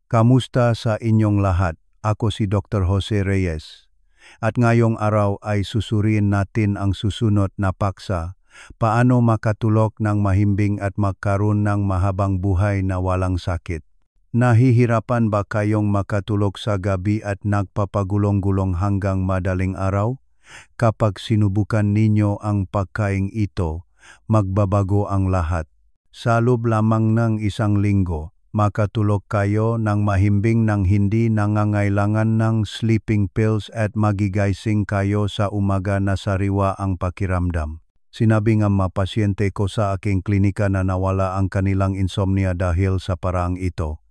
Kamusta sa inyong lahat? Ako si Dr. Jose Reyes. At ngayong araw ay susuriin natin ang susunod na paksa, paano makatulog ng mahimbing at magkaroon ng mahabang buhay na walang sakit. Nahihirapan ba kayong makatulog sa gabi at nagpapagulong-gulong hanggang madaling araw? Kapag sinubukan ninyo ang pagkain ito, magbabago ang lahat. Sa loob lamang ng isang linggo, makatulog kayo ng mahimbing nang hindi nangangailangan ng sleeping pills at magigising kayo sa umaga na sariwa ang pakiramdam. Sinabi ng mga pasyente ko sa aking klinika na nawala ang kanilang insomnia dahil sa paraang ito.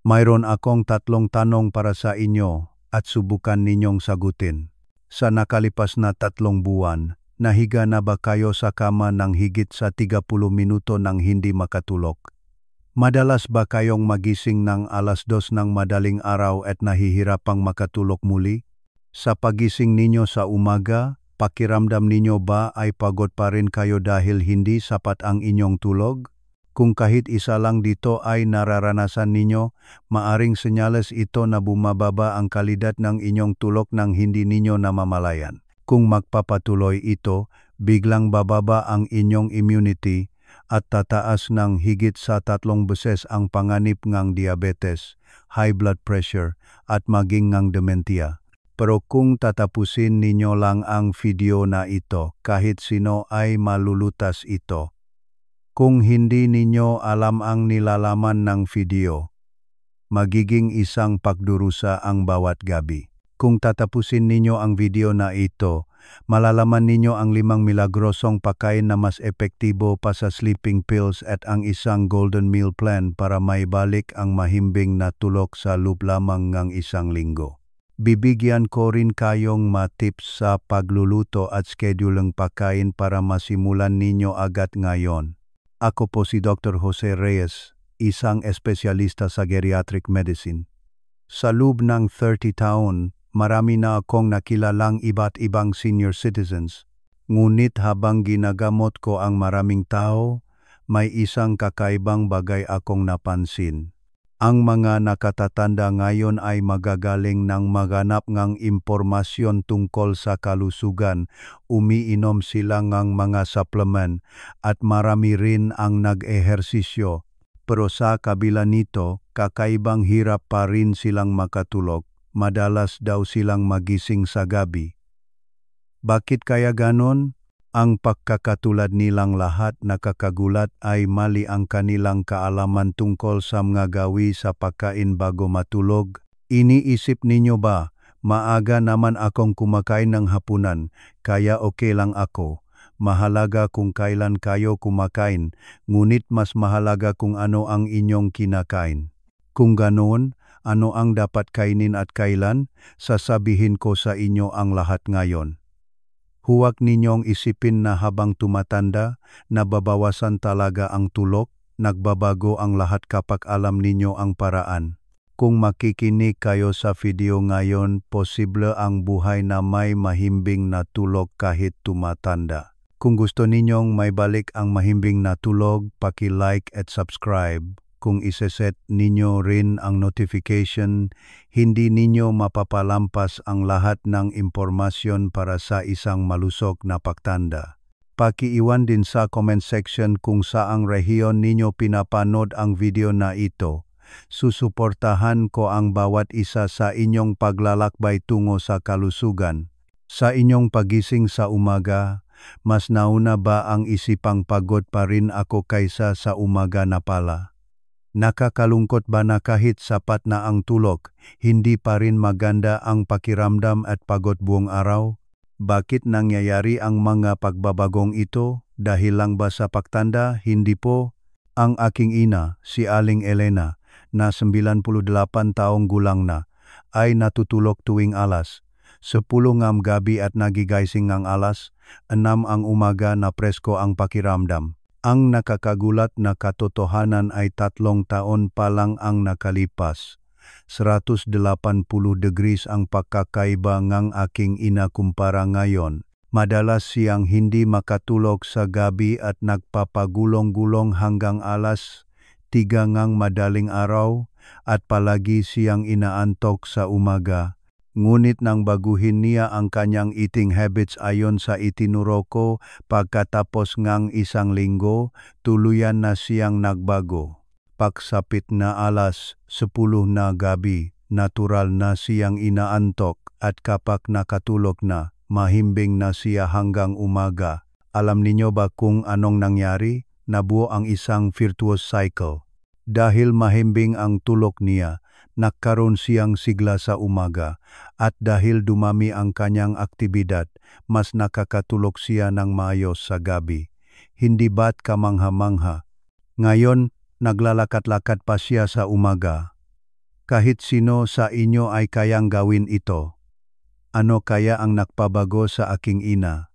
Mayroon akong 3 tanong para sa inyo at subukan ninyong sagutin. Sa nakalipas na 3 buwan, nahiga na ba kayo sa kama ng higit sa 30 minuto nang hindi makatulog? Madalas ba kayong magising ng 2:00 ng madaling araw at nahihirapang makatulog muli? Sa pagising ninyo sa umaga, pakiramdam ninyo ba ay pagod pa rin kayo dahil hindi sapat ang inyong tulog? Kung kahit isa lang dito ay nararanasan ninyo, maaring senyales ito na bumababa ang kalidad ng inyong tulog nang hindi ninyo namamalayan. Kung magpapatuloy ito, biglang bababa ang inyong immunity at tataas ng higit sa 3 beses ang panganib ng diabetes, high blood pressure at maging ng dementia. Pero kung tatapusin ninyo lang ang video na ito, kahit sino ay malulutas ito. Kung hindi ninyo alam ang nilalaman ng video, magiging isang pagdurusa ang bawat gabi. Kung tatapusin ninyo ang video na ito, malalaman ninyo ang 5 milagrosong pagkain na mas epektibo pa sa sleeping pills at ang isang golden meal plan para maibalik ang mahimbing na tulog sa loob lamang ng 1 linggo. Bibigyan ko rin kayong tips sa pagluluto at schedule ng pagkain para masimulan ninyo agad ngayon. Ako po si Dr. Jose Reyes, isang espesyalista sa geriatric medicine. Sa loob ng 30 taon, marami na akong nakilalang iba't ibang senior citizens. Ngunit habang ginagamot ko ang maraming tao, may isang kakaibang bagay akong napansin. Ang mga nakatatanda ngayon ay magagaling ng maganap ng impormasyon tungkol sa kalusugan, umiinom sila ng mga supplement at marami rin ang nag-ehersisyo. Pero sa kabila nito, kakaibang hirap pa rin silang makatulog. Madalas daw silang magising sa gabi. Bakit kaya ganon? Ang pagkakatulad nilang lahat nakakagulat ay mali ang kanilang kaalaman tungkol sa mga gawi sa pagkain bago matulog. Iniisip ninyo ba, maaga naman akong kumakain ng hapunan, kaya okay lang ako. Mahalaga kung kailan kayo kumakain, ngunit mas mahalaga kung ano ang inyong kinakain. Kung ganoon, ano ang dapat kainin at kailan? Sasabihin ko sa inyo ang lahat ngayon. Huwag ninyong isipin na habang tumatanda, nababawasan talaga ang tulog, nagbabago ang lahat kapag alam ninyo ang paraan. Kung makikinig kayo sa video ngayon, posible ang buhay na may mahimbing na tulog kahit tumatanda. Kung gusto ninyong may balik ang mahimbing na tulog, paki-like at subscribe. Kung iseset ninyo rin ang notification, hindi ninyo mapapalampas ang lahat ng impormasyon para sa isang malusog na pagtanda. Paki-iwan din sa comment section kung saang rehiyon ninyo pinapanood ang video na ito. Susuportahan ko ang bawat isa sa inyong paglalakbay tungo sa kalusugan. Sa inyong pagising sa umaga, mas nauna ba ang isipang pagod pa rin ako kaysa sa umaga na pala? Nakakalungkot ba na kahit sapat na ang tulog, hindi pa rin maganda ang pakiramdam at pagod buong araw? Bakit nangyayari ang mga pagbabagong ito? Dahil lang ba sa pagtanda? Hindi po. Ang aking ina, si Aling Elena, na 98 taong gulang na, ay natutulog tuwing 10 ng gabi at nagigising ng 6 ang umaga na presko ang pakiramdam. Ang nakakagulat na katotohanan ay 3 taon pa lang ang nakalipas. 180 degrees ang pagkakaiba ng aking ina kumpara ngayon. Madalas siyang hindi makatulog sa gabi at nagpapagulong-gulong hanggang 3 ng madaling araw, at palagi siyang inaantok sa umaga. Ngunit nang baguhin niya ang kanyang eating habits ayon sa itinuro ko, pagkatapos ngang 1 linggo, tuluyan na siyang nagbago. Pagsapit na alas 10 na gabi, natural na siyang inaantok at kapag nakatulog na, mahimbing na siya hanggang umaga. Alam ninyo ba kung anong nangyari? Nabuo ang isang virtuous cycle. Dahil mahimbing ang tulog niya, nagkaroon siyang sigla sa umaga, at dahil dumami ang kanyang aktibidad, mas nakakatulog siya ng maayos sa gabi. Hindi ba't kamangha-mangha? Ngayon, naglalakad-lakad pa siya sa umaga. Kahit sino sa inyo ay kayang gawin ito. Ano kaya ang nagpabago sa aking ina?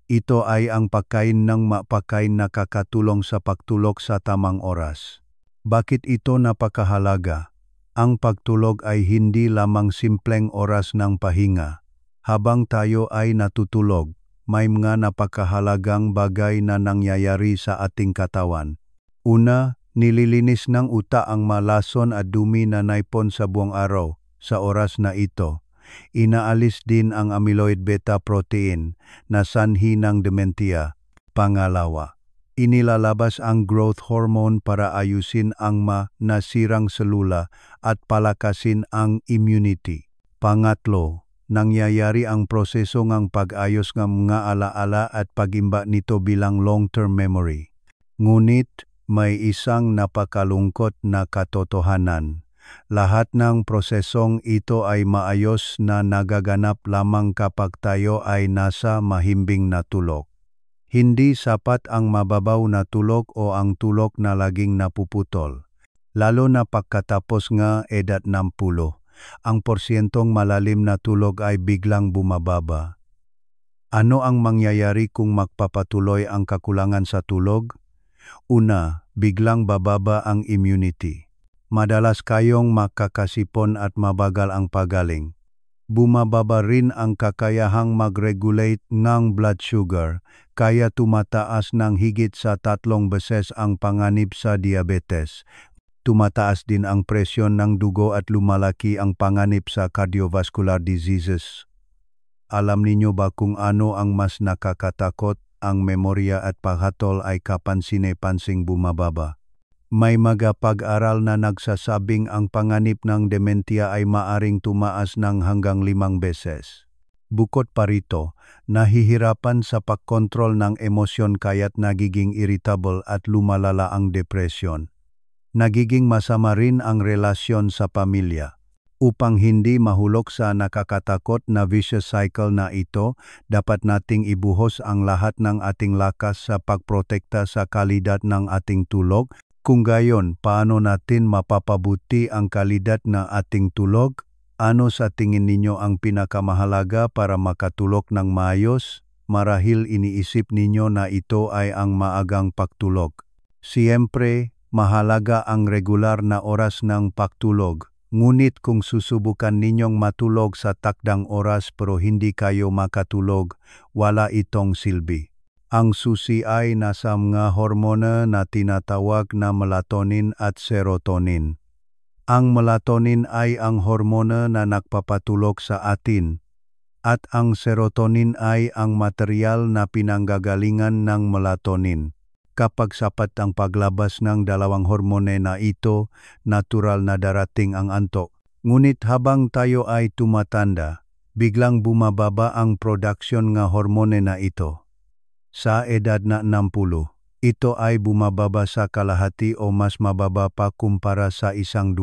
Ito ay ang pagkain ng mapakain na nakakatulong sa pagtulog sa tamang oras. Bakit ito napakahalaga? Ang pagtulog ay hindi lamang simpleng oras ng pahinga. Habang tayo ay natutulog, may mga napakahalagang bagay na nangyayari sa ating katawan. Una, nililinis ng utak ang malason at dumi na naipon sa buong araw. Sa oras na ito, inaalis din ang amyloid beta protein na sanhi ng dementia. Pangalawa, inilalabas ang growth hormone para ayusin ang nasirang selula at palakasin ang immunity. Pangatlo, nangyayari ang proseso ng pag-ayos ng mga alaala at pag-imba nito bilang long-term memory. Ngunit, may isang napakalungkot na katotohanan. Lahat ng prosesong ito ay maayos na nagaganap lamang kapag tayo ay nasa mahimbing na tulog. Hindi sapat ang mababaw na tulog o ang tulog na laging napuputol. Lalo na pagkatapos nga edad 60, ang porsyentong malalim na tulog ay biglang bumababa. Ano ang mangyayari kung magpapatuloy ang kakulangan sa tulog? Una, biglang bababa ang immunity. Madalas kayong makakasipon at mabagal ang pagaling. Bumababa rin ang kakayahang mag-regulate ng blood sugar, kaya tumataas ng higit sa 3 beses ang panganib sa diabetes. Tumataas din ang presyon ng dugo at lumalaki ang panganib sa cardiovascular diseases. Alam ninyo ba kung ano ang mas nakakatakot? Ang memorya at paghatol ay kapansin-pansing bumababa. May mga pag-aral na nagsasabing ang panganib ng dementia ay maaring tumaas ng hanggang 5 beses. Bukod pa rito, nahihirapan sa pagkontrol ng emosyon kaya't nagiging irritable at lumalala ang depresyon. Nagiging masama rin ang relasyon sa pamilya. Upang hindi mahulog sa nakakatakot na vicious cycle na ito, dapat nating ibuhos ang lahat ng ating lakas sa pagprotekta sa kalidad ng ating tulog. Kung gayon, paano natin mapapabuti ang kalidad ng ating tulog? Ano sa tingin ninyo ang pinakamahalaga para makatulog ng maayos? Marahil iniisip ninyo na ito ay ang maagang pagtulog. Siyempre, mahalaga ang regular na oras ng pagtulog. Ngunit kung susubukan ninyong matulog sa takdang oras pero hindi kayo makatulog, wala itong silbi. Ang susi ay nasa mga hormona na tinatawag na melatonin at serotonin. Ang melatonin ay ang hormona na nagpapatulog sa atin, at ang serotonin ay ang material na pinanggagalingan ng melatonin. Kapag sapat ang paglabas ng dalawang hormone na ito, natural na darating ang antok. Ngunit habang tayo ay tumatanda, biglang bumababa ang production ng hormone na ito. Sa edad na 60, ito ay bumababa sa kalahati o mas mababa pa kumpara sa 20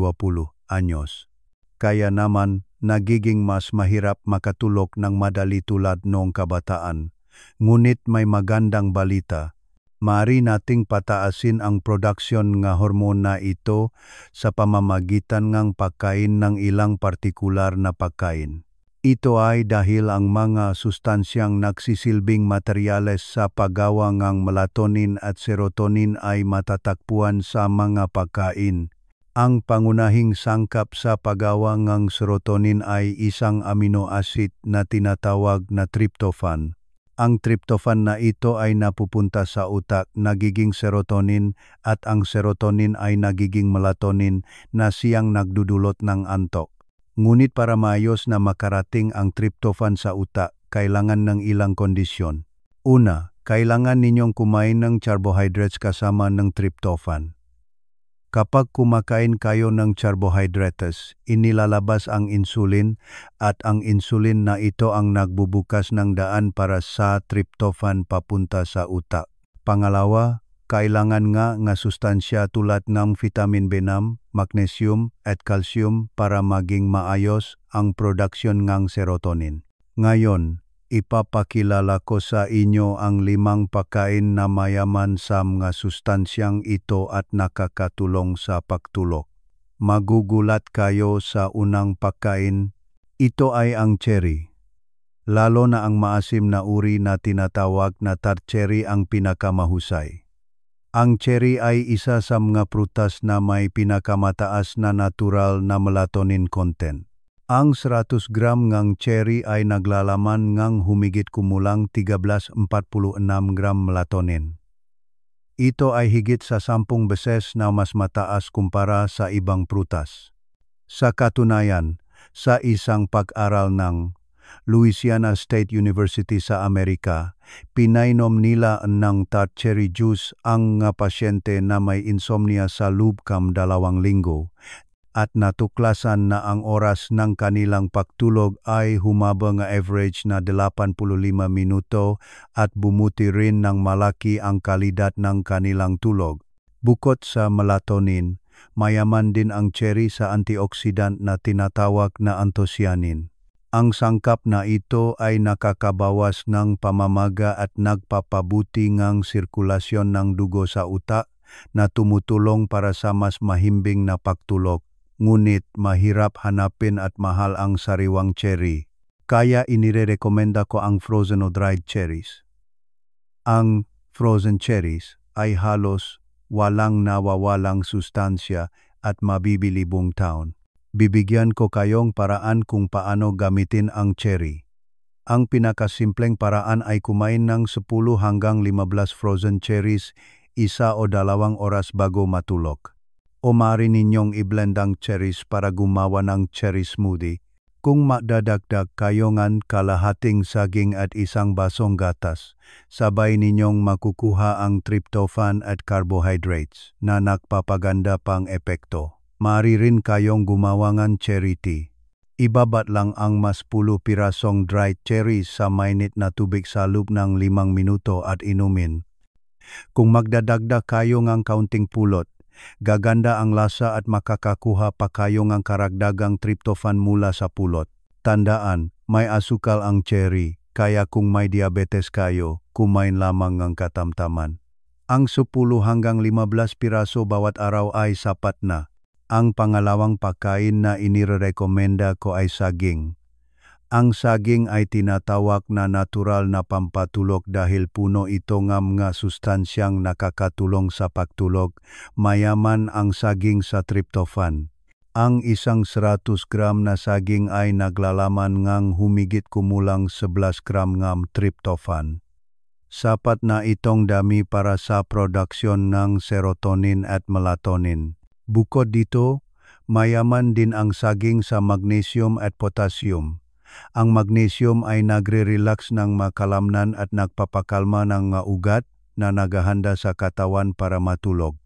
anyos. Kaya naman, nagiging mas mahirap makatulog ng madali tulad noong kabataan. Ngunit may magandang balita. Maaari nating pataasin ang production ng hormone na ito sa pamamagitan ng pagkain ng ilang partikular na pagkain. Ito ay dahil ang mga sustansyang nagsisilbing materyales sa paggawa ng melatonin at serotonin ay matatagpuan sa mga pagkain. Ang pangunahing sangkap sa paggawa ng serotonin ay isang amino acid na tinatawag na tryptophan. Ang tryptophan na ito ay napupunta sa utak, nagiging serotonin, at ang serotonin ay nagiging melatonin na siyang nagdudulot ng antok. Ngunit para maayos na makarating ang tryptophan sa utak, kailangan ng ilang kondisyon. Una, kailangan ninyong kumain ng carbohydrates kasama ng tryptophan. Kapag kumakain kayo ng carbohydrates, inilalabas ang insulin at ang insulin na ito ang nagbubukas ng daan para sa tryptophan papunta sa utak. Pangalawa, kailangan nga sustansya tulad ng vitamin B6, magnesium at calcium para maging maayos ang produksyon ng serotonin. Ngayon, ipapakilala ko sa inyo ang 5 pagkain na mayaman sa mga sustansyang ito at nakakatulong sa pagtulog. Magugulat kayo sa unang pagkain. Ito ay ang cherry. Lalo na ang maasim na uri na tinatawag na tart cherry ang pinakamahusay. Ang cherry ay isa sa mga prutas na may pinakamataas na natural na melatonin content. Ang 100 gram ng cherry ay naglalaman ng humigit kumulang 1346 gram melatonin. Ito ay higit sa 10 beses na mas mataas kumpara sa ibang prutas. Sa katunayan, sa isang pag-aral ng Louisiana State University sa Amerika, pinainom nila ng tart cherry juice ang mga pasyente na may insomnia sa loob ng 2 linggo. At natuklasan na ang oras ng kanilang pagtulog ay humaba nga average na 85 minuto at bumuti rin ng malaki ang kalidad ng kanilang tulog. Bukod sa melatonin, mayaman din ang cherry sa antioxidant na tinatawag na anthocyanin. Ang sangkap na ito ay nakakabawas ng pamamaga at nagpapabuti ng sirkulasyon ng dugo sa utak na tumutulong para sa mas mahimbing na pagtulog. Ngunit mahirap hanapin at mahal ang sariwang cherry. Kaya inirekomenda ko ang frozen o dried cherries. Ang frozen cherries ay halos walang nawawalang sustansya at mabibili buong taon. Bibigyan ko kayong paraan kung paano gamitin ang cherry. Ang pinakasimpleng paraan ay kumain ng 10 hanggang 15 frozen cherries 1 o 2 oras bago matulog. O maaari ninyong i-blend ang cherries para gumawa ng cherry smoothie. Kung magdadagdag kayo ng kalahating saging at 1 basong gatas, sabay ninyong makukuha ang tryptophan at carbohydrates na nagpapaganda pang epekto. Maaari rin kayong gumawa ng cherry tea. Ibabat lang ang mas 10 pirasong dried cherries sa mainit na tubig sa loob ng 5 minuto at inumin. Kung magdadagdag kayo ng kaunting pulot, gaganda ang lasa at makakakuha pa kayo ng karagdagang tryptophan mula sa pulot. Tandaan, may asukal ang cherry, kaya kung may diabetes kayo, kumain lamang ng katamtaman. Ang 10 hanggang 15 piraso bawat araw ay sapat na. Ang pangalawang pagkain na inirekomenda ko ay saging. Ang saging ay tinatawag na natural na pampatulog dahil puno ito ng mga sustansyang nakakatulong sa pagtulog. Mayaman ang saging sa tryptophan. Ang 100 gram na saging ay naglalaman ng humigit kumulang 11 gram ng tryptophan. Sapat na itong dami para sa produksyon ng serotonin at melatonin. Bukod dito, mayaman din ang saging sa magnesium at potassium. Ang magnesium ay nagre-relax ng makalamnan at nagpapakalma ng ugat na naghahanda sa katawan para matulog.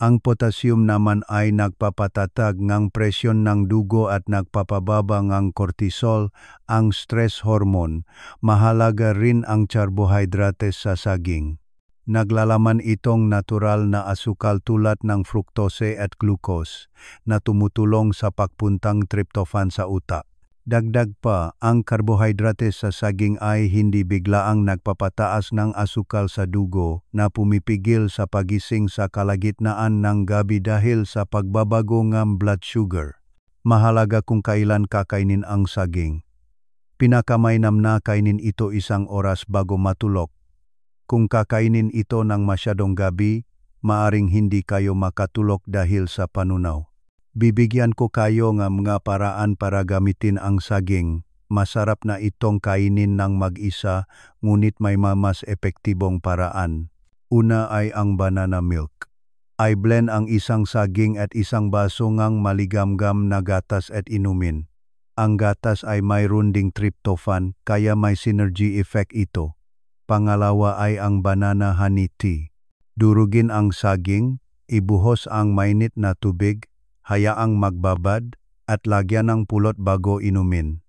Ang potassium naman ay nagpapatatag ng presyon ng dugo at nagpapababa ng cortisol, ang stress hormone. Mahalaga rin ang carbohydrates sa saging. Naglalaman itong natural na asukal tulad ng fructose at glucose na tumutulong sa pagpuntang tryptophan sa utak. Dagdag pa, ang carbohydrates sa saging ay hindi biglaang nagpapataas ng asukal sa dugo na pumipigil sa pagising sa kalagitnaan ng gabi dahil sa pagbabago ng blood sugar. Mahalaga kung kailan kakainin ang saging. Pinakamainam na kainin ito 1 oras bago matulog. Kung kakainin ito ng masyadong gabi, maaring hindi kayo makatulog dahil sa panunaw. Bibigyan ko kayo ng mga paraan para gamitin ang saging. Masarap na itong kainin ng mag-isa, ngunit may mas epektibong paraan. Una ay ang banana milk. I-blend ang isang saging at isang baso ngang maligamgam na gatas at inumin. Ang gatas ay mayroon ding tryptophan, kaya may synergy effect ito. Pangalawa ay ang banana honey tea. Durugin ang saging, ibuhos ang mainit na tubig, hayaang magbabad, at lagyan ng pulot bago inumin.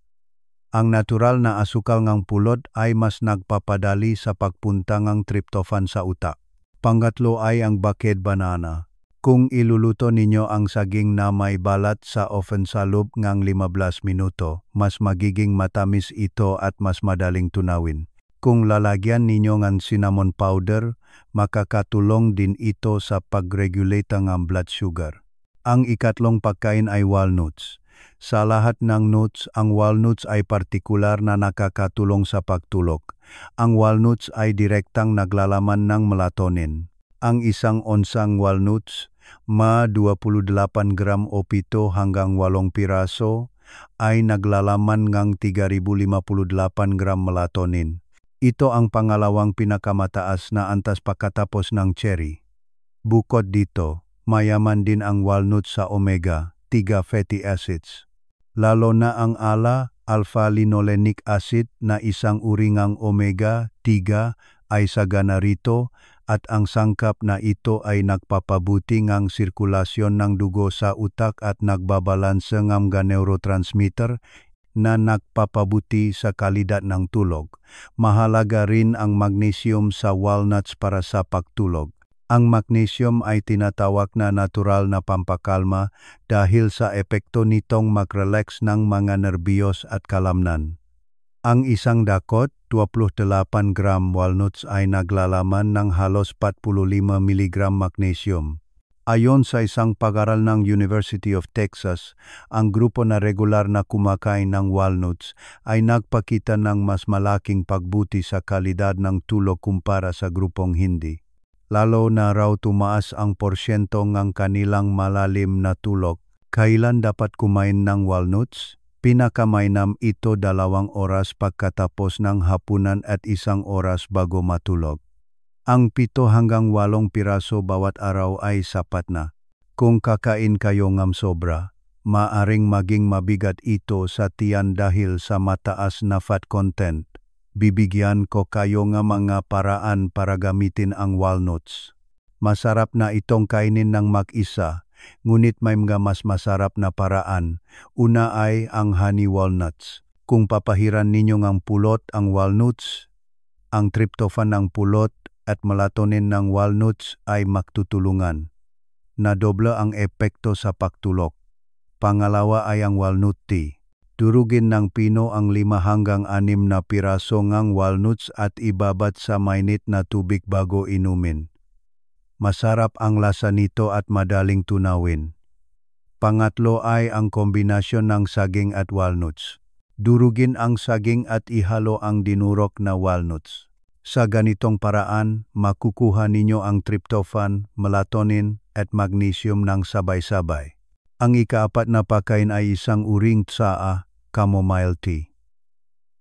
Ang natural na asukal ngang pulot ay mas nagpapadali sa pagpunta ngang tryptophan sa utak. Pangatlo ay ang baked banana. Kung iluluto ninyo ang saging na may balat sa oven sa loob ngang 15 minuto, mas magiging matamis ito at mas madaling tunawin. Kung lalagyan ninyo ng cinnamon powder, makakatulong din ito sa pag-regulate ng blood sugar. Ang ikatlong pagkain ay walnuts. Sa lahat ng nuts, ang walnuts ay partikular na nakakatulong sa pagtulog. Ang walnuts ay direktang naglalaman ng melatonin. Ang isang onsang walnuts, 28 gram o 7 hanggang 8 piraso, ay naglalaman ng 3,058 gram melatonin. Ito ang pangalawang pinakamataas na antas pagkatapos ng cherry. Bukod dito, mayaman din ang walnuts sa omega-3 fatty acids. Lalo na ang alpha-linolenic acid na isang uri ng omega-3 ay sagana rito at ang sangkap na ito ay nagpapabuti ng sirkulasyon ng dugo sa utak at nagbabalanse ng mga neurotransmitter na nagpapabuti sa kalidad ng tulog. Mahalaga rin ang magnesium sa walnuts para sa pagtulog. Ang magnesium ay tinatawag na natural na pampakalma dahil sa epekto nitong mag-relax ng mga nerbiyos at kalamnan. Ang isang dakot, 28 gram walnuts ay naglalaman ng halos 45 mg magnesium. Ayon sa isang pag-aral ng University of Texas, ang grupo na regular na kumakain ng walnuts ay nagpakita ng mas malaking pagbuti sa kalidad ng tulog kumpara sa grupong hindi. Lalo na raw tumaas ang porsyento ng kanilang malalim na tulog. Kailan dapat kumain ng walnuts? Pinakamainam ito 2 oras pagkatapos ng hapunan at 1 oras bago matulog. Ang 7 hanggang 8 piraso bawat araw ay sapat na. Kung kakain kayo ng sobra, maaring maging mabigat ito sa tiyan dahil sa mataas na fat content. Bibigyan ko kayo ng mga paraan para gamitin ang walnuts. Masarap na itong kainin ng mag-isa, ngunit may mga mas masarap na paraan. Una ay ang honey walnuts. Kung papahiran ninyo ng pulot ang walnuts, ang tryptophan ng pulot at melatonin ng walnuts ay magtutulungan. Nadobla ang epekto sa pagtulog. Pangalawa ay ang walnut tea. Durugin ng pino ang 5 hanggang 6 na piraso ng walnuts at ibabad sa mainit na tubig bago inumin. Masarap ang lasa nito at madaling tunawin. Pangatlo ay ang kombinasyon ng saging at walnuts. Durugin ang saging at ihalo ang dinurok na walnuts. Sa ganitong paraan, makukuha ninyo ang tryptophan, melatonin at magnesium ng sabay-sabay. Ang ika-4 na pagkain ay isang uring tsaa, chamomile tea.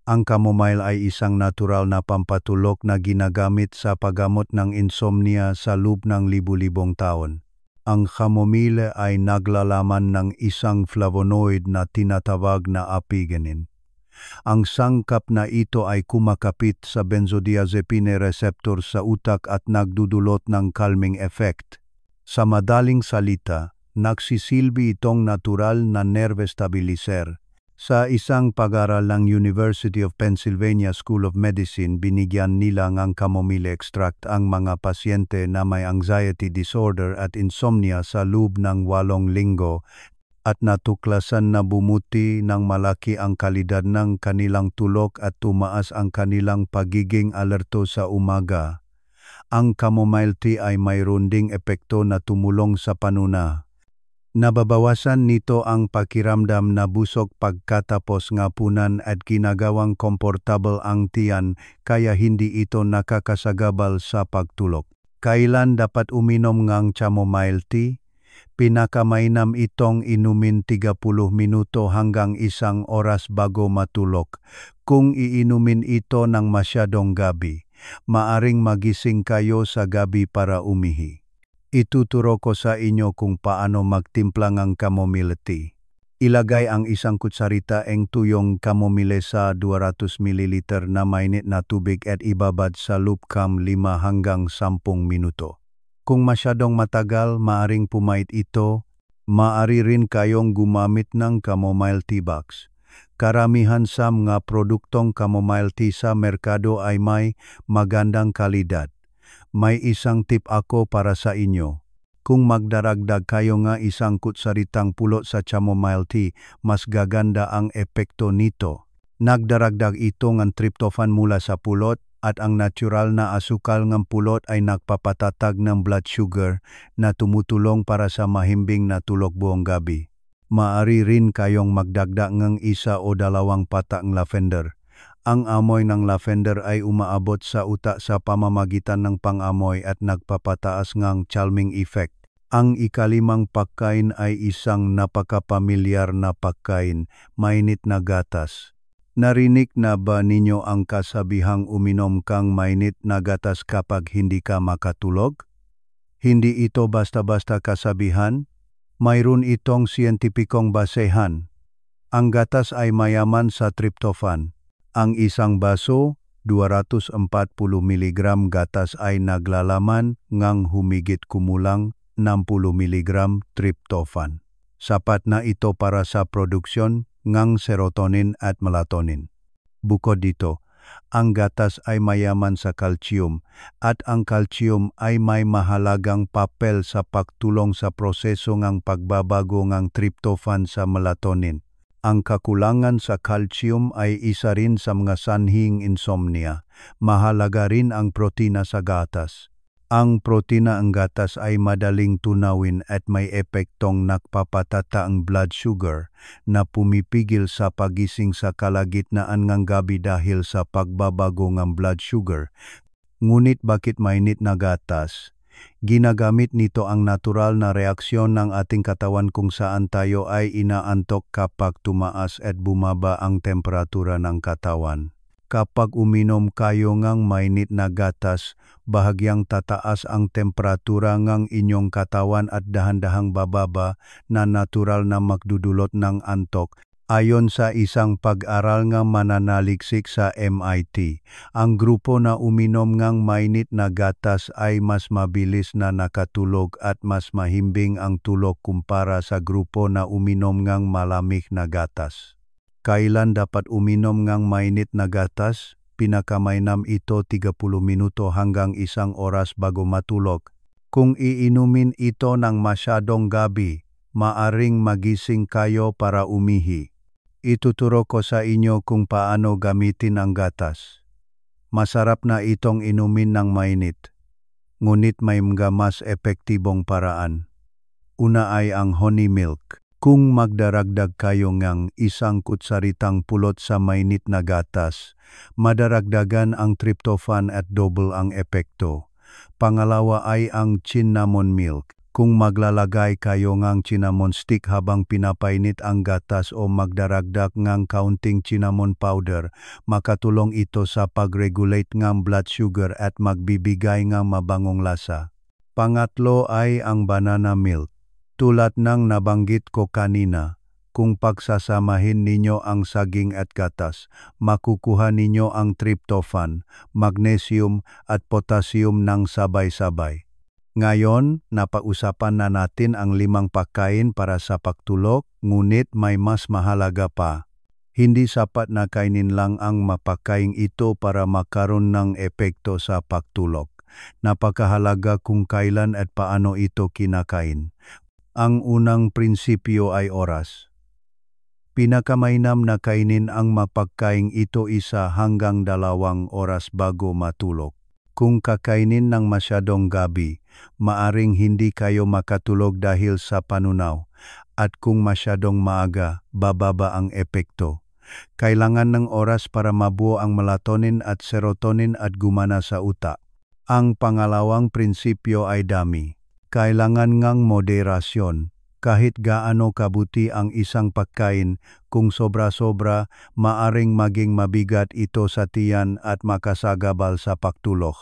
Ang chamomile ay isang natural na pampatulog na ginagamit sa paggamot ng insomnia sa loob ng libu-libong taon. Ang chamomile ay naglalaman ng isang flavonoid na tinatawag na apigenin. Ang sangkap na ito ay kumakapit sa benzodiazepine receptor sa utak at nagdudulot ng calming effect. Sa madaling salita, nagsisilbi itong natural na nerve stabilizer. Sa isang pag-aral ng University of Pennsylvania School of Medicine, binigyan nila ng chamomile extract ang mga pasyente na may anxiety disorder at insomnia sa loob ng 8 linggo at natuklasan na bumuti ng malaki ang kalidad ng kanilang tulog at tumaas ang kanilang pagiging alerto sa umaga. Ang chamomile tea ay mayroon ding epekto na tumulong sa panuna. Nababawasan nito ang pakiramdam na busog pagkatapos ngapunan at ginagawang komportable ang tiyan kaya hindi ito nakakasagabal sa pagtulog. Kailan dapat uminom ng chamomile tea? Pinakamainam itong inumin 30 minuto hanggang 1 oras bago matulog. Kung iinumin ito ng masyadong gabi, maaring magising kayo sa gabi para umihi. Ituturo ko sa inyo kung paano magtimpla ng chamomile tea. Ilagay ang 1 kutsarita ng tuyong chamomile sa 200 ml na mainit na tubig at ibabad sa loob-cam 5 hanggang 10 minuto. Kung masyadong matagal, maaring pumait ito. Maaari rin kayong gumamit ng chamomile tea box. Karamihan sa mga produktong chamomile tea sa merkado ay may magandang kalidad. May isang tip ako para sa inyo. Kung magdaragdag kayo nga 1 kutsaritang pulot sa chamomile tea, mas gaganda ang epekto nito. Nagdaragdag ito ng tryptophan mula sa pulot at ang natural na asukal ng pulot ay nagpapatatag ng blood sugar na tumutulong para sa mahimbing na tulog buong gabi. Maaari rin kayong magdagdag ng 1 o 2 patak ng lavender. Ang amoy ng lavender ay umaabot sa utak sa pamamagitan ng pangamoy at nagpapataas ng calming effect. Ang ika-5 pagkain ay isang napakapamilyar na pagkain, mainit na gatas. Narinig na ba ninyo ang kasabihang uminom kang mainit na gatas kapag hindi ka makatulog? Hindi ito basta-basta kasabihan. Mayroon itong siyentipikong basehan. Ang gatas ay mayaman sa tryptophan. Ang isang baso, 240 mg gatas ay naglalaman ng humigit kumulang 60 mg tryptophan. Sapat na ito para sa produksyon ng serotonin at melatonin. Bukod dito, ang gatas ay mayaman sa calcium at ang calcium ay may mahalagang papel sa pagtulong sa proseso ng pagbabago ng tryptophan sa melatonin. Ang kakulangan sa calcium ay isa rin sa mga sanhing insomnia. Mahalaga rin ang protina sa gatas. Ang protina ng gatas ay madaling tunawin at may epektong nagpapatata ang blood sugar na pumipigil sa pagising sa kalagitnaan ng gabi dahil sa pagbabago ng blood sugar. Ngunit bakit mainit na gatas? Ginagamit nito ang natural na reaksyon ng ating katawan kung saan tayo ay inaantok kapag tumaas at bumaba ang temperatura ng katawan. Kapag uminom kayo ng mainit na gatas, bahagyang tataas ang temperatura ng inyong katawan at dahan-dahang bababa na natural na magdudulot ng antok. Ayon sa isang pag-aral ng mananaliksik sa MIT, ang grupo na uminom ng mainit na gatas ay mas mabilis na nakatulog at mas mahimbing ang tulog kumpara sa grupo na uminom ng malamig na gatas. Kailan dapat uminom ng mainit na gatas? Pinakamainam ito 30 minuto hanggang 1 oras bago matulog. Kung iinumin ito ng masyadong gabi, maaring magising kayo para umihi. Ituturo ko sa inyo kung paano gamitin ang gatas. Masarap na itong inumin ng mainit, ngunit may mga mas epektibong paraan. Una ay ang honey milk. Kung magdaragdag kayo ng 1 kutsaritang pulot sa mainit na gatas, madaragdagan ang tryptophan at double ang epekto. Pangalawa ay ang cinnamon milk. Kung maglalagay kayo ng cinnamon stick habang pinapainit ang gatas o magdaragdag ng kaunting cinnamon powder, makatulong ito sa pag-regulate ng blood sugar at magbibigay ng mabangong lasa. Pangatlo ay ang banana milk. Tulad ng nabanggit ko kanina, kung pagsasamahin ninyo ang saging at gatas, makukuha ninyo ang tryptophan, magnesium at potassium ng sabay-sabay. Ngayon, napag-usapan na natin ang 5 pagkain para sa pagtulog, ngunit may mas mahalaga pa. Hindi sapat na kainin lang ang mapakain ito para makaroon ng epekto sa pagtulog. Napakahalaga kung kailan at paano ito kinakain. Ang unang prinsipyo ay oras. Pinakamainam na kainin ang mapagkain ito 1 hanggang 2 oras bago matulog. Kung kakainin ng masyadong gabi, maaring hindi kayo makatulog dahil sa panunaw, at kung masyadong maaga, bababa ang epekto. Kailangan ng oras para mabuo ang melatonin at serotonin at gumana sa utak. Ang pangalawang prinsipyo ay dami. Kailangan ngang moderasyon. Kahit gaano kabuti ang isang pagkain, kung sobra-sobra, maaring maging mabigat ito sa tiyan at makasagabal sa pagtulog.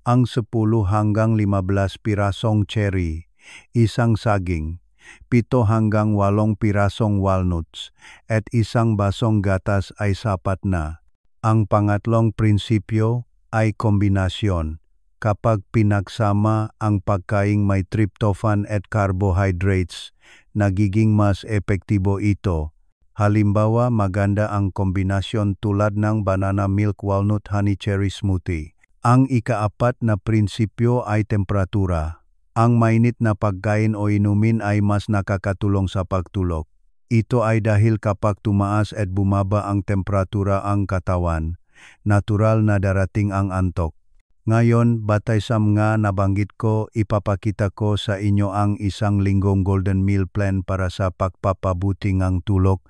Ang 10 hanggang 15 pirasong cherry, isang saging, 7 hanggang 8 pirasong walnuts, at isang basong gatas ay sapat na. Ang pangatlong prinsipyo ay kombinasyon. Kapag pinagsama ang pagkaing may tryptophan at carbohydrates, nagiging mas epektibo ito. Halimbawa, maganda ang kombinasyon tulad ng banana milk walnut honey cherry smoothie. Ang ika-4 na prinsipyo ay temperatura. Ang mainit na pagkain o inumin ay mas nakakatulong sa pagtulog. Ito ay dahil kapag tumaas at bumaba ang temperatura ang katawan, natural na darating ang antok. Ngayon, batay sa mga nabanggit ko, ipapakita ko sa inyo ang isang linggong golden meal plan para sa pagpapabuti ng tulog.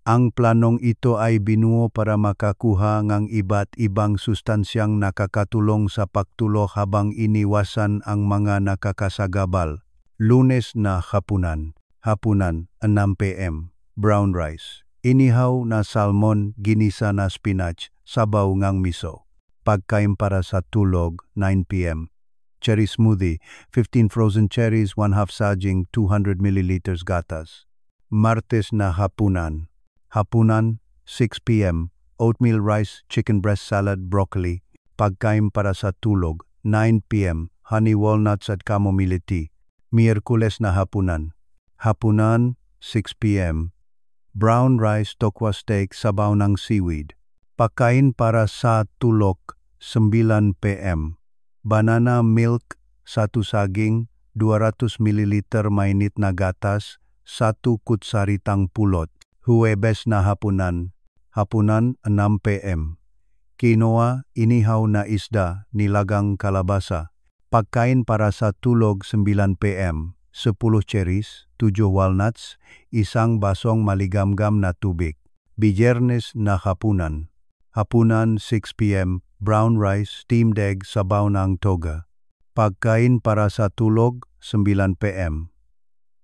Ang planong ito ay binuo para makakuha ng iba't ibang sustansyang nakakatulong sa pagtulog habang iniwasan ang mga nakakasagabal. Lunes na hapunan. Hapunan, 6 p.m. Brown rice. Inihaw na salmon, ginisa na spinach, sabaw ngang miso. Pagkain para sa tulog, 9 p.m. Cherry smoothie, 15 frozen cherries, 1/2 saging, 200 ml gatas. Martes na hapunan. Hapunan, 6 p.m. Oatmeal rice, chicken breast salad, broccoli. Pagkain para sa tulog, 9 p.m. Honey walnuts at chamomile tea. Miyerkules na hapunan. Hapunan, 6 p.m. Brown rice, tokwa steak, sabaw ng seaweed. Pagkain para sa tulog, 9 p.m. Banana milk, 1 saging, 200 ml mainit na gatas, 1 kutsaritang pulot. Huwebes na hapunan. Hapunan, 6 p.m. Quinoa, inihaw na isda, nilagang kalabasa. Pagkain para sa tulog, 9 p.m. 10 cherries, 7 walnuts, isang basong maligamgam na tubig. Biyernes na hapunan. Hapunan, 6 p.m. Brown rice, steamed egg, sabaw ng toga. Pagkain para sa tulog, 9 p.m.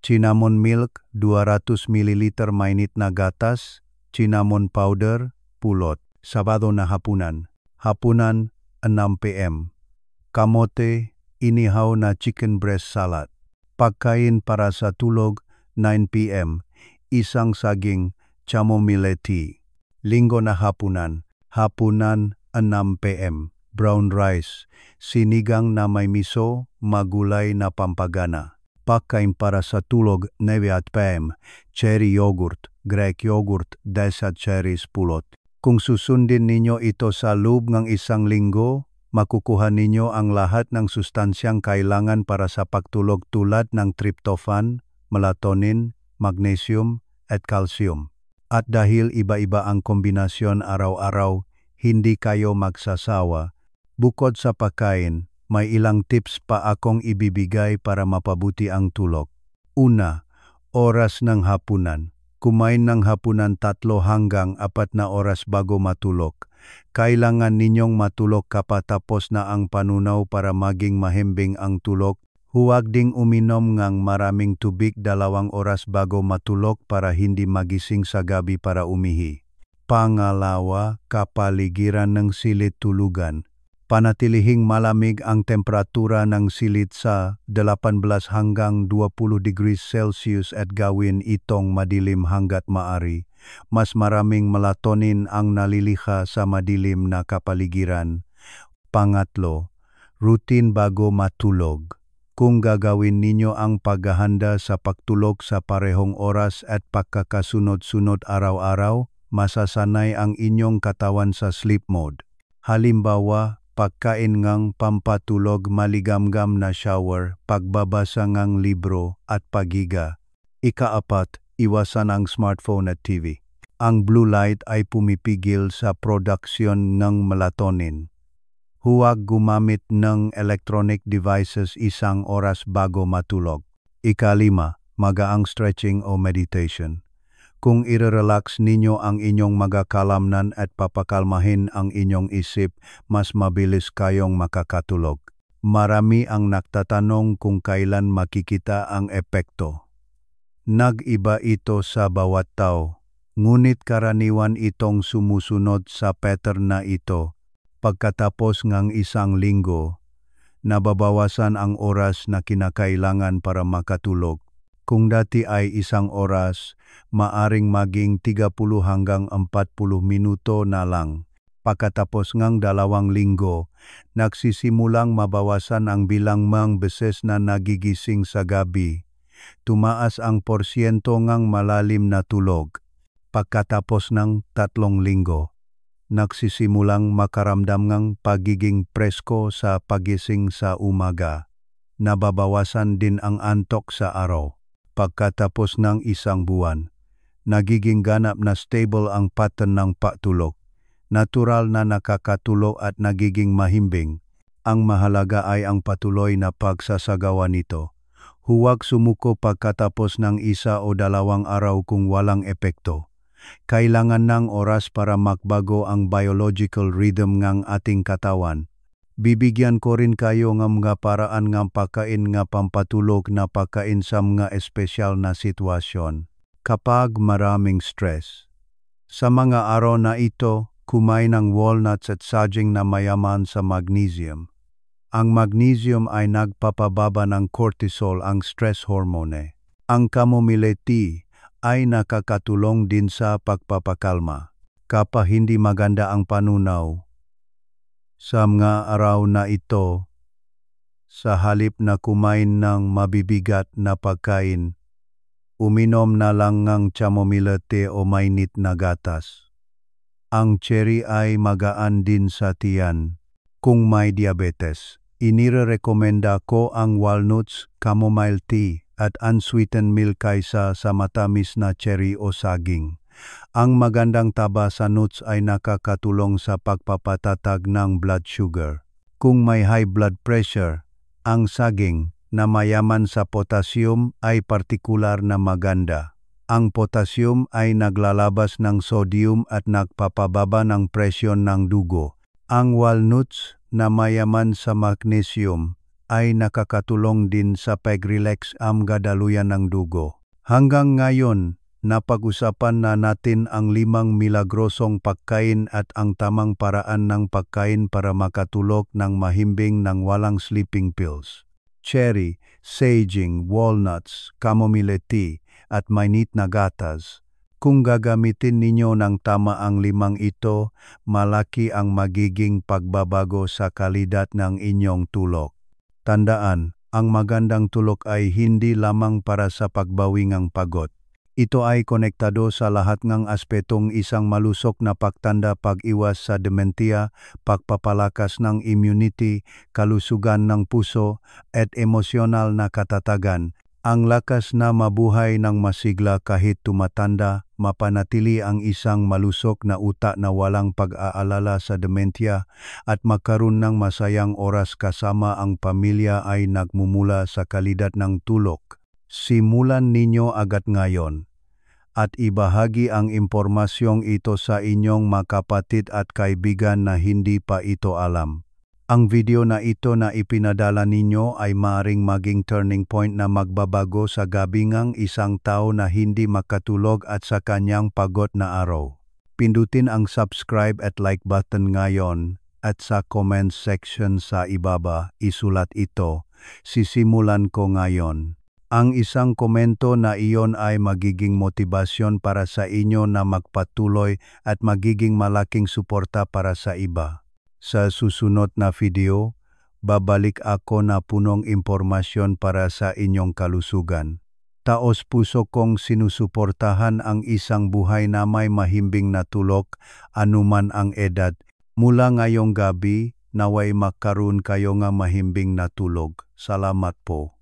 Cinnamon milk, 200 ml mainit na gatas, cinnamon powder, pulot. Sabado na hapunan. Hapunan, 6 p.m. Kamote, inihaw na chicken breast salad. Pagkain para sa tulog, 9 p.m. Isang saging, chamomile tea. Linggo na hapunan. Hapunan, 6 p.m. Brown rice, sinigang na may miso, magulay na pampagana. Pagkain para sa tulog, 9 p.m. Cherry yogurt, Greek yogurt, 10 cherries pulot. Kung susundin ninyo ito sa loob ng isang linggo, makukuha ninyo ang lahat ng sustansyang kailangan para sa pagtulog tulad ng tryptophan, melatonin, magnesium, at calcium. At dahil iba-iba ang kombinasyon araw-araw, hindi kayo magsasawa. Bukod sa pagkain, may ilang tips pa akong ibibigay para mapabuti ang tulog. Una, oras ng hapunan. Kumain ng hapunan 3 hanggang 4 na oras bago matulog. Kailangan ninyong matulog kapatapos na ang panunaw para maging mahimbing ang tulog. Huwag ding uminom ng maraming tubig 2 oras bago matulog para hindi magising sa gabi para umihi. Pangalawa, kapaligiran ng silid tulugan. Panatilihing malamig ang temperatura ng silid sa 18 hanggang 20 degrees Celsius at gawin itong madilim hanggat maari. Mas maraming melatonin ang nalilikha sa madilim na kapaligiran. Pangatlo, routine bago matulog. Kung gagawin ninyo ang paghahanda sa pagtulog sa parehong oras at pagkakasunod-sunod araw-araw, masasanay ang inyong katawan sa sleep mode. Halimbawa, pagkain ngang pampatulog, maligamgam na shower, pagbabasa ngang libro at paghiga. Ika-4, iwasan ang smartphone at TV. Ang blue light ay pumipigil sa produksyon ng melatonin. Huwag gumamit ng electronic devices 1 oras bago matulog. Ika-5, magaang stretching o meditation. Kung i-relax ninyo ang inyong mga kalamnan at papakalmahin ang inyong isip, mas mabilis kayong makakatulog. Marami ang nagtatanong kung kailan makikita ang epekto. Nag-iba ito sa bawat tao, ngunit karaniwan itong sumusunod sa pattern na ito. Pagkatapos ng isang linggo, nababawasan ang oras na kinakailangan para makatulog. Kung dati ay 1 oras, maaring maging 30 hanggang 40 minuto na lang. Pagkatapos ng 2 linggo, nagsisimulang mabawasan ang bilang mga beses na nagigising sa gabi. Tumaas ang porsyento ng malalim na tulog. Pagkatapos ng 3 linggo, nagsisimulang makaramdam ng pagiging presko sa pagising sa umaga. Nababawasan din ang antok sa araw. Pagkatapos ng 1 buwan, nagiging ganap na stable ang pattern ng pagtulog. Natural na nakakatulog at nagiging mahimbing. Ang mahalaga ay ang patuloy na pagsasagawa nito. Huwag sumuko pagkatapos ng 1 o 2 araw kung walang epekto. Kailangan ng oras para magbago ang biological rhythm ng ating katawan. Bibigyan ko rin kayo ng mga paraan ng pagkain nga pampatulog na pagkain sa mga espesyal na sitwasyon. Kapag maraming stress. Sa mga araw na ito, kumain ng walnuts at saging na mayaman sa magnesium. Ang magnesium ay nagpapababa ng cortisol, ang stress hormone. Ang chamomile tea ay nakakatulong din sa pagpapakalma. Kapag hindi maganda ang panunaw, sa mga araw na ito, sa halip na kumain ng mabibigat na pagkain, uminom na lang ng chamomile tea o mainit na gatas. Ang cherry ay magaan din sa tiyan. Kung may diabetes, inirekomenda ko ang walnuts, chamomile tea at unsweetened milk kaysa sa matamis na cherry o saging. Ang magandang taba sa nuts ay nakakatulong sa pagpapatatag ng blood sugar. Kung may high blood pressure, ang saging na mayaman sa potassium ay partikular na maganda. Ang potassium ay naglalabas ng sodium at nagpapababa ng presyon ng dugo. Ang walnuts na mayaman sa magnesium ay nakakatulong din sa pag-relax ang gadaluyan ng dugo. Hanggang ngayon, napag-usapan na natin ang 5 milagrosong pagkain at ang tamang paraan ng pagkain para makatulog ng mahimbing ng walang sleeping pills. Cherry, saging, walnuts, chamomile tea, at mainit na gatas. Kung gagamitin ninyo ng tama ang 5 ito, malaki ang magiging pagbabago sa kalidad ng inyong tulog. Tandaan, ang magandang tulog ay hindi lamang para sa pagbawi ng pagod. Ito ay konektado sa lahat ng aspetong isang malusog na pagtanda, pag-iwas sa dementia, pagpapalakas ng immunity, kalusugan ng puso, at emosyonal na katatagan. Ang lakas na mabuhay ng masigla kahit tumatanda, mapanatili ang isang malusog na utak na walang pag-aalala sa dementia, at magkaroon ng masayang oras kasama ang pamilya ay nagmumula sa kalidad ng tulog. Simulan ninyo agad ngayon, at ibahagi ang impormasyong ito sa inyong mga kapatid at kaibigan na hindi pa ito alam. Ang video na ito na ipinadala ninyo ay maaaring maging turning point na magbabago sa gabi ng isang tao na hindi makatulog at sa kanyang pagod na araw. Pindutin ang subscribe at like button ngayon at sa comment section sa ibaba isulat ito, sisimulan ko ngayon. Ang isang komento na iyon ay magiging motibasyon para sa inyo na magpatuloy at magiging malaking suporta para sa iba. Sa susunod na video, babalik ako na punong impormasyon para sa inyong kalusugan. Taos puso kong sinusuportahan ang isang buhay na may mahimbing na tulog, anuman ang edad. Mula ngayong gabi, naway magkaroon kayo ng mahimbing na tulog. Salamat po.